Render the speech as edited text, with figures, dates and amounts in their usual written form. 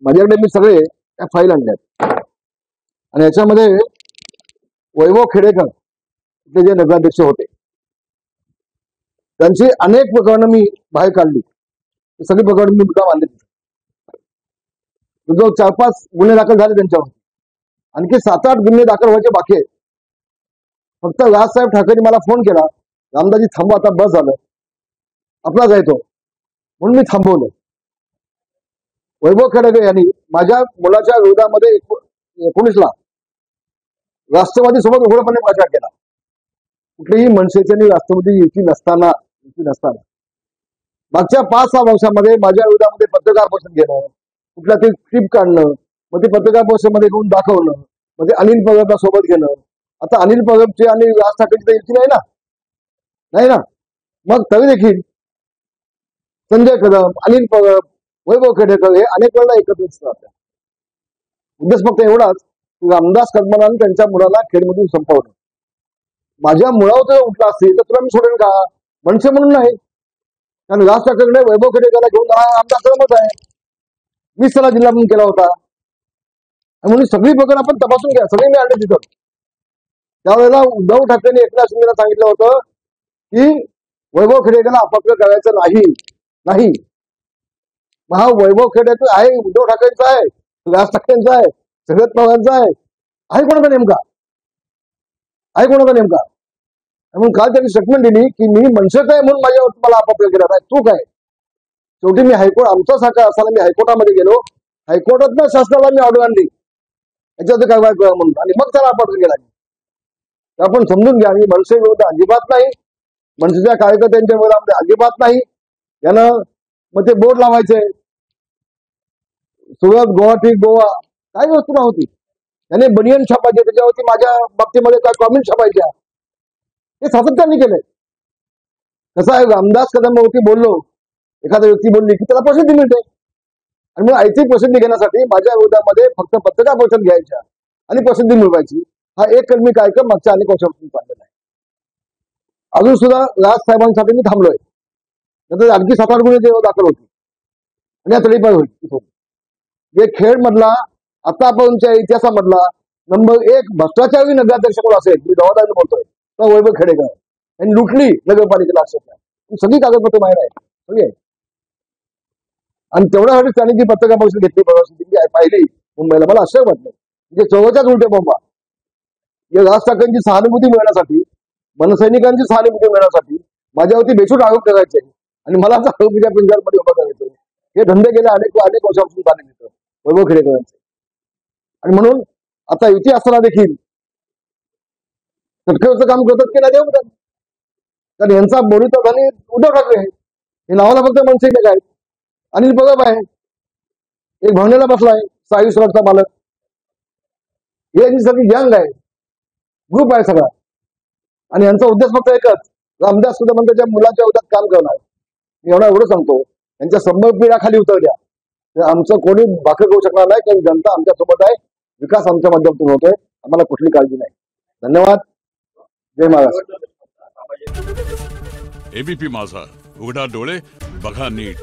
माझ्याकडे मी सगळे त्या फाईल आणल्यात आणि याच्यामध्ये वैभव खेडेकर ते जे नगराध्यक्ष होते त्यांची अनेक प्रकरणं मी बाहेर काढली. सगळी प्रकरणं मी मुद्दाम आणली. जो 4-5 गुन्हे दाखल झाले त्यांच्यावर, आणखी 7-8 गुन्हे दाखल व्हायचे बाकी आहेत. फक्त राजसाहेब ठाकरे मला फोन केला, रामदासजी थांबवा, आता बस झालं, आपलाच आहे तो, म्हणून मी थांबवलं. वैभव खेडेकर यांनी माझ्या मुलाच्या विरोधामध्ये 19ला राष्ट्रवादी सोबत उघडपणे प्रचार केला. कुठलीही मनसेची आणि राष्ट्रवादी युती नसताना मागच्या 5-6 वर्षामध्ये माझ्या विरोधामध्ये पत्रकार परिषद घेणं, कुठल्या तरी क्लिप काढणं, मग ते पत्रकार परिषदेमध्ये घेऊन दाखवणं, मग ते अनिल परबला सोबत घेणं. आता अनिल परबचे आणि राज ठाकरेची तर युती नाही ना. मग तरी देखील संजय कदम, अनिल परब, वैभव खेडेकर हे अनेक वेळा एकत्रित राहतात. उद्देश फक्त एवढाच, रामदास कदमांनी त्यांच्या मुलाला खेडमधून संपवलं. माझ्या मुळावर जर उठला असेल तर तुला मी सोडेल का? मनसे म्हणून नाही, कारण राज ठाकरेकडे वैभव खेडेकरला घेऊन आमचा क्रमच आहे. मीच त्याला जिल्हा म्हणून केला होता. म्हणून सगळी प्रकरण आपण तपासून घ्या. सगळे मी आणले तिथं. त्यावेळेला उद्धव ठाकरेंनी एकनाथ शिंदेला सांगितलं होतं की वैभव खेडेकरला अपक्ष करायचं नाही. मग हा वैभव खेडेकर आहे उद्धव ठाकरेंचा आहे, राज ठाकरेंचा आहे, शरद पवारांचा आहे कोणाचा नेमका? म्हणून काल त्यांनी स्टेटमेंट दिली की मी मनसेच आहे म्हणून माझ्यावर मला अपक्ष केला नाही. तू काय? शेवटी मी हायकोर्ट, आमचा सारखा असताना मी हायकोर्टामध्ये गेलो. हायकोर्टातनं शासनाला मी ऑर्डर आणली याच्यावर कारवाई करा म्हणून, आणि मग त्याला अपक्ष केला. आपण समजून घ्या, मी मनसे विरोध अजिबात नाही, मनसेच्या कार्यकर्त्यांच्या विरोधामध्ये अजिबात नाही. यानं मग ते बोर्ड लावायचे, सुरत, गुवाहाटी, गोवा, काय वस्तू नव्हती. त्याने बनियन छापायचे, त्याच्यावरती माझ्या बाबतीमध्ये काय कॉमेंट छापायच्या. हे सातत्याने केलंय. कसं आहे, रामदास कदमावरती बोललो, एखादा व्यक्ती बोलली की त्याला प्रसिद्धी मिळते, आणि मग ऐतिहासिक प्रसिद्धी घेण्यासाठी माझ्या विरोधामध्ये फक्त पत्रकार परिषद घ्यायच्या आणि प्रसिद्धी मिळवायची, हा एक कलमी कार्यक्रम मागच्या अनेक वर्षापासून चाललेला आहे. अजून सुद्धा राज साहेबांसाठी मी थांबलोय. नंतर आणखी 7-8 गुन्हे दाखल होती आणि या तळीपार होईल. जे खेड मधला आतापर्यंतच्या इतिहासामधला नंबर 1 भ्रष्टाचारी नगराध्यक्ष कोण असेल, मी जबाबदारीने बोलतोय, तर वैभव खेडेकर यांनी लुटली नगरपालिकेला. अक्षरशः सगळी कागदपत्र बाहेर आहेत, सगळी आहे. आणि तेवढ्यासाठी त्यांनी जी पत्रकार परिषद घेतली पाहिली मुंबईला, मला आश्चर्य वाटलं. म्हणजे चौघाच्याच उलटे बोंबा. राज ठाकरेंची सहानुभूती मिळण्यासाठी, मनसैनिकांची सहानुभूती मिळण्यासाठी माझ्यावरती बेछूट आरोप करायचे आणि मला आरोपीच्या पिंजऱ्यामध्ये उभा करायचं, हे धंदे गेले अनेक वर्षापासून चालले तिथं वैभव खेडेकरांचे. आणि म्हणून आता युती असताना देखील तटकरचं काम करतात की नाही देऊ देतात. कारण यांचा बोरीचा धनी उद्धव ठाकरे आहे, हे नावाला फक्त मनसैनिक आहेत. अनिल परब आहे, एक भावनेला बसलाय, साई सुरक्षा मालक, हे यांची सगळी गँग आहे, ग्रुप आहे सगळा. आणि यांचा उद्देश फक्त एकच, रामदास कदमांच्या मुलाच्या विरोधात काम करणार. मी एवढं सांगतो, यांच्या संभव पिढ्याखाली उतरल्या तर आमचं कोणी भाकर करू शकणार नाही, कारण जनता आमच्या सोबत आहे, विकास आमच्या माध्यमातून होतोय, आम्हाला कुठली काळजी नाही. धन्यवाद. जय महाराष्ट्र. एबीपी माझा, उघडा डोळे बघा नीट.